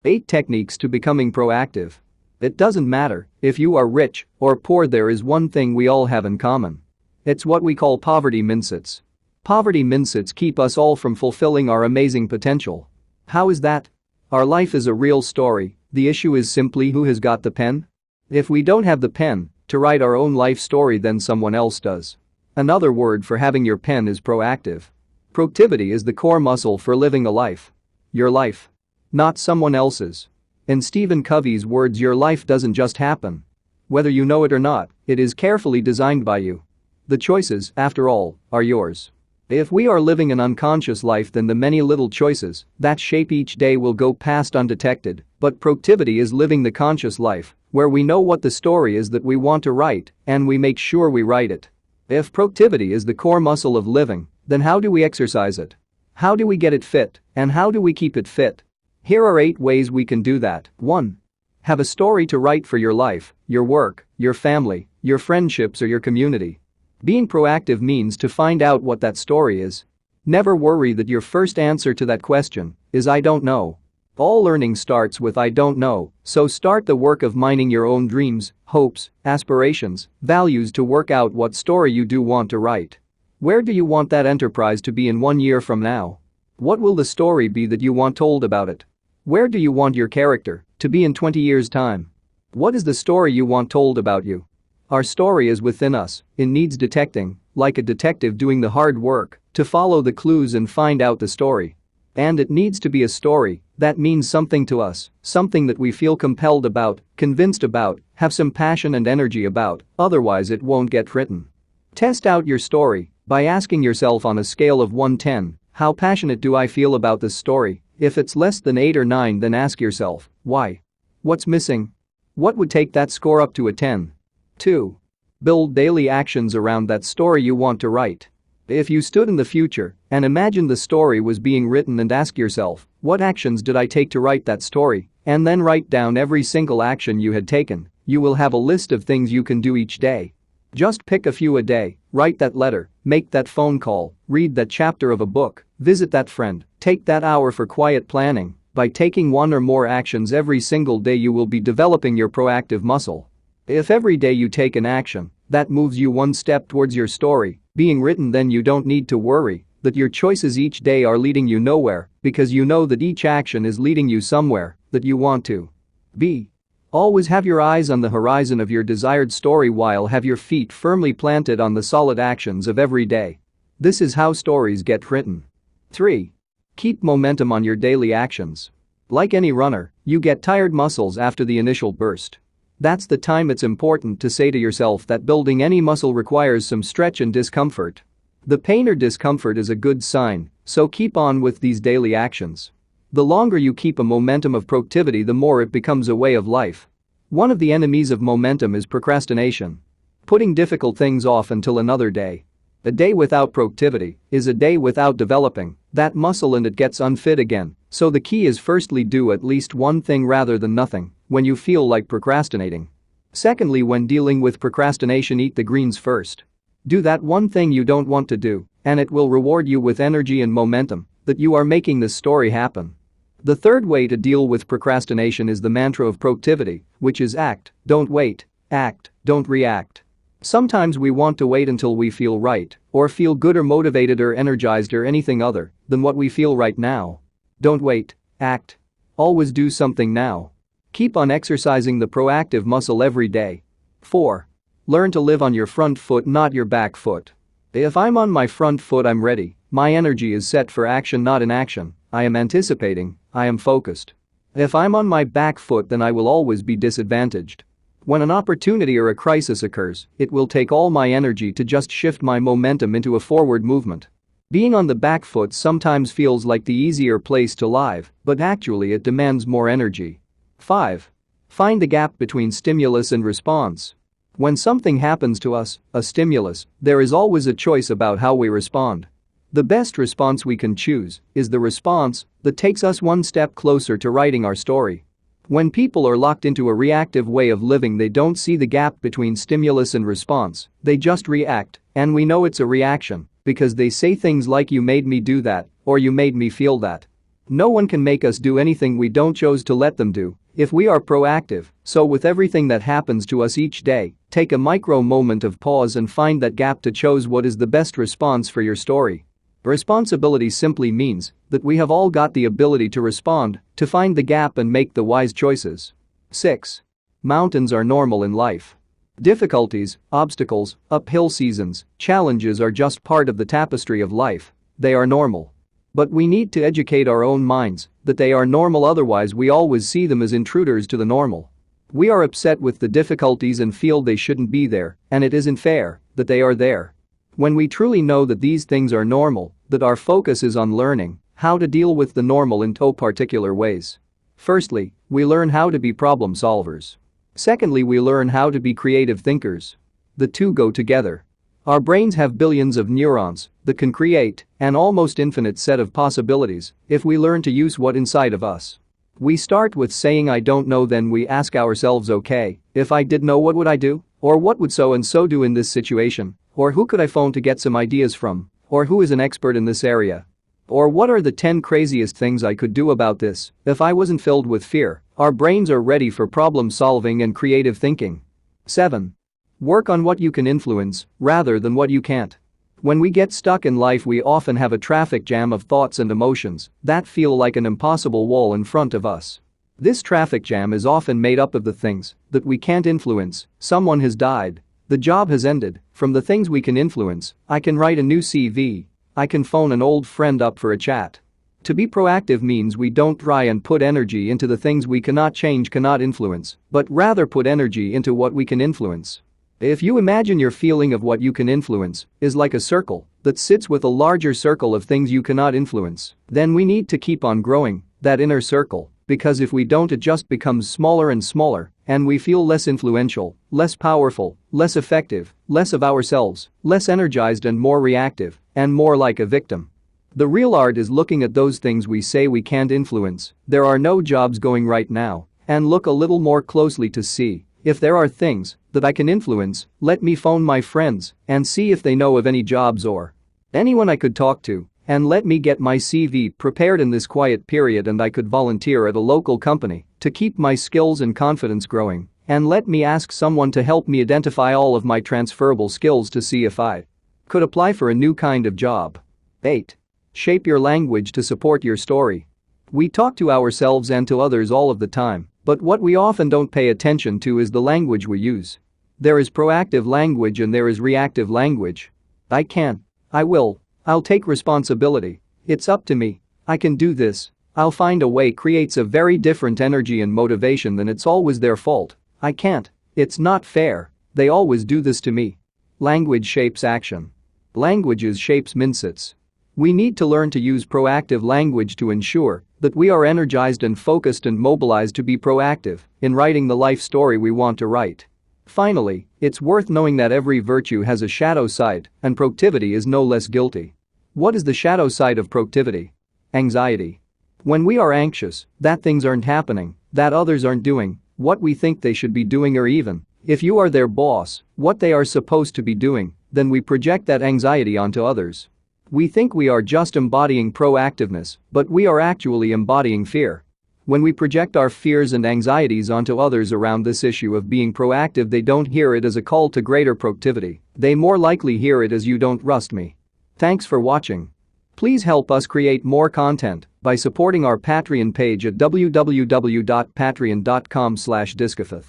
8 techniques to becoming proactive. It doesn't matter if you are rich or poor, there is one thing we all have in common. It's what we call poverty mindsets. Poverty mindsets keep us all from fulfilling our amazing potential. How is that? Our life is a real story, the issue is simply who has got the pen? If we don't have the pen to write our own life story, then someone else does. Another word for having your pen is proactive. Proactivity is the core muscle for living a life. Your life. Not someone else's. In Stephen Covey's words, your life doesn't just happen. Whether you know it or not, it is carefully designed by you. The choices, after all, are yours. If we are living an unconscious life, then the many little choices that shape each day will go past undetected, but proactivity is living the conscious life, where we know what the story is that we want to write, and we make sure we write it. If proactivity is the core muscle of living, then how do we exercise it? How do we get it fit, and how do we keep it fit? Here are 8 ways we can do that. 1. Have a story to write for your life, your work, your family, your friendships, or your community. Being proactive means to find out what that story is. Never worry that your first answer to that question is "I don't know." All learning starts with "I don't know," so start the work of mining your own dreams, hopes, aspirations, values to work out what story you do want to write. Where do you want that enterprise to be in 1 year from now? What will the story be that you want told about it? Where do you want your character to be in 20 years' time? What is the story you want told about you? Our story is within us, it needs detecting, like a detective doing the hard work to follow the clues and find out the story. And it needs to be a story that means something to us, something that we feel compelled about, convinced about, have some passion and energy about, otherwise it won't get written. Test out your story by asking yourself on a scale of 1-10, how passionate do I feel about this story? If it's less than 8 or 9, then ask yourself, why? What's missing? What would take that score up to a 10? 2. Build daily actions around that story you want to write. If you stood in the future and imagined the story was being written and ask yourself, what actions did I take to write that story? And then write down every single action you had taken, you will have a list of things you can do each day. Just pick a few a day, write that letter, make that phone call, read that chapter of a book, visit that friend, take that hour for quiet planning. By taking 1 or more actions every single day, you will be developing your proactive muscle. If every day you take an action that moves you 1 step towards your story being written, then you don't need to worry that your choices each day are leading you nowhere, because you know that each action is leading you somewhere that you want to be. Always have your eyes on the horizon of your desired story while have your feet firmly planted on the solid actions of every day. This is how stories get written. 3. Keep momentum on your daily actions. Like any runner, you get tired muscles after the initial burst. That's the time it's important to say to yourself that building any muscle requires some stretch and discomfort. The pain or discomfort is a good sign, so keep on with these daily actions. The longer you keep a momentum of proactivity, the more it becomes a way of life. One of the enemies of momentum is procrastination. Putting difficult things off until another day. A day without proactivity is a day without developing that muscle, and it gets unfit again. So the key is, firstly, do at least one thing rather than nothing when you feel like procrastinating. Secondly, when dealing with procrastination, eat the greens first. Do that one thing you don't want to do, and it will reward you with energy and momentum that you are making this story happen. The third way to deal with procrastination is the mantra of proactivity, which is act, don't wait, act, don't react. Sometimes we want to wait until we feel right, or feel good or motivated or energized or anything other than what we feel right now. Don't wait, act. Always do something now. Keep on exercising the proactive muscle every day. 4. Learn to live on your front foot, not your back foot. If I'm on my front foot, I'm ready. My energy is set for action, not inaction. I am anticipating, I am focused. If I'm on my back foot, then I will always be disadvantaged. When an opportunity or a crisis occurs, it will take all my energy to just shift my momentum into a forward movement. Being on the back foot sometimes feels like the easier place to live, but actually it demands more energy. 5. Find the gap between stimulus and response. When something happens to us, a stimulus, there is always a choice about how we respond. The best response we can choose is the response that takes us 1 step closer to writing our story. When people are locked into a reactive way of living, they don't see the gap between stimulus and response, they just react, and we know it's a reaction because they say things like "you made me do that" or "you made me feel that." No one can make us do anything we don't choose to let them do if we are proactive. So with everything that happens to us each day, take a micro moment of pause and find that gap to choose what is the best response for your story. Responsibility simply means that we have all got the ability to respond, to find the gap and make the wise choices. 6. Mountains are normal in life. Difficulties, obstacles, uphill seasons, challenges are just part of the tapestry of life. They are normal. But we need to educate our own minds that they are normal, otherwise we always see them as intruders to the normal. We are upset with the difficulties and feel they shouldn't be there, and it isn't fair that they are there. When we truly know that these things are normal, that our focus is on learning how to deal with the normal in two particular ways. Firstly, we learn how to be problem solvers. Secondly, we learn how to be creative thinkers. The two go together. Our brains have billions of neurons that can create an almost infinite set of possibilities if we learn to use what's inside of us. We start with saying I don't know, then we ask ourselves, okay, if I did know, what would I do? Or what would so and so do in this situation? Or who could I phone to get some ideas from? Or who is an expert in this area? Or what are the 10 craziest things I could do about this? If I wasn't filled with fear, our brains are ready for problem solving and creative thinking. 7. Work on what you can influence rather than what you can't. When we get stuck in life, we often have a traffic jam of thoughts and emotions that feel like an impossible wall in front of us. This traffic jam is often made up of the things that we can't influence. Someone has died. The job has ended. From the things we can influence, I can write a new CV. I can phone an old friend up for a chat. To be proactive means we don't try and put energy into the things we cannot change, cannot influence, but rather put energy into what we can influence. If you imagine your feeling of what you can influence is like a circle that sits with a larger circle of things you cannot influence, then we need to keep on growing that inner circle, because if we don't, it just becomes smaller and smaller, and we feel less influential, less powerful, less effective, less of ourselves, less energized and more reactive, and more like a victim. The real art is looking at those things we say we can't influence. There are no jobs going right now, and look a little more closely to see if there are things that I can influence. Let me phone my friends and see if they know of any jobs or anyone I could talk to, and let me get my CV prepared in this quiet period, and I could volunteer at a local company to keep my skills and confidence growing, and let me ask someone to help me identify all of my transferable skills to see if I could apply for a new kind of job. 8. Shape your language to support your story. We talk to ourselves and to others all of the time, but what we often don't pay attention to is the language we use. There is proactive language and there is reactive language. I can. I will. I'll take responsibility. It's up to me. I can do this. I'll find a way creates a very different energy and motivation than it's always their fault. I can't. It's not fair. They always do this to me. Language shapes action. Languages shapes mindsets. We need to learn to use proactive language to ensure that we are energized and focused and mobilized to be proactive in writing the life story we want to write. Finally, it's worth knowing that every virtue has a shadow side, and proactivity is no less guilty. What is the shadow side of proactivity? Anxiety. When we are anxious that things aren't happening, that others aren't doing what we think they should be doing, or even, if you are their boss, what they are supposed to be doing, then we project that anxiety onto others. We think we are just embodying proactiveness, but we are actually embodying fear. When we project our fears and anxieties onto others around this issue of being proactive, they don't hear it as a call to greater proactivity. They more likely hear it as "you don't trust me." Thanks for watching. Please help us create more content by supporting our Patreon page at www.patreon.com/discofith.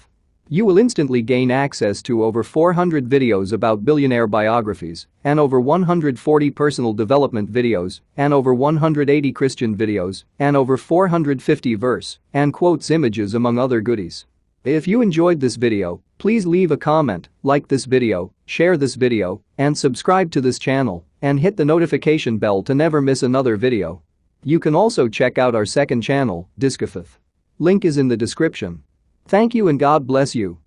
You will instantly gain access to over 400 videos about billionaire biographies, and over 140 personal development videos, and over 180 Christian videos, and over 450 verse and quotes images, among other goodies. If you enjoyed this video, please leave a comment, like this video, share this video, and subscribe to this channel, and hit the notification bell to never miss another video. You can also check out our second channel, Discofith. Link is in the description. Thank you and God bless you.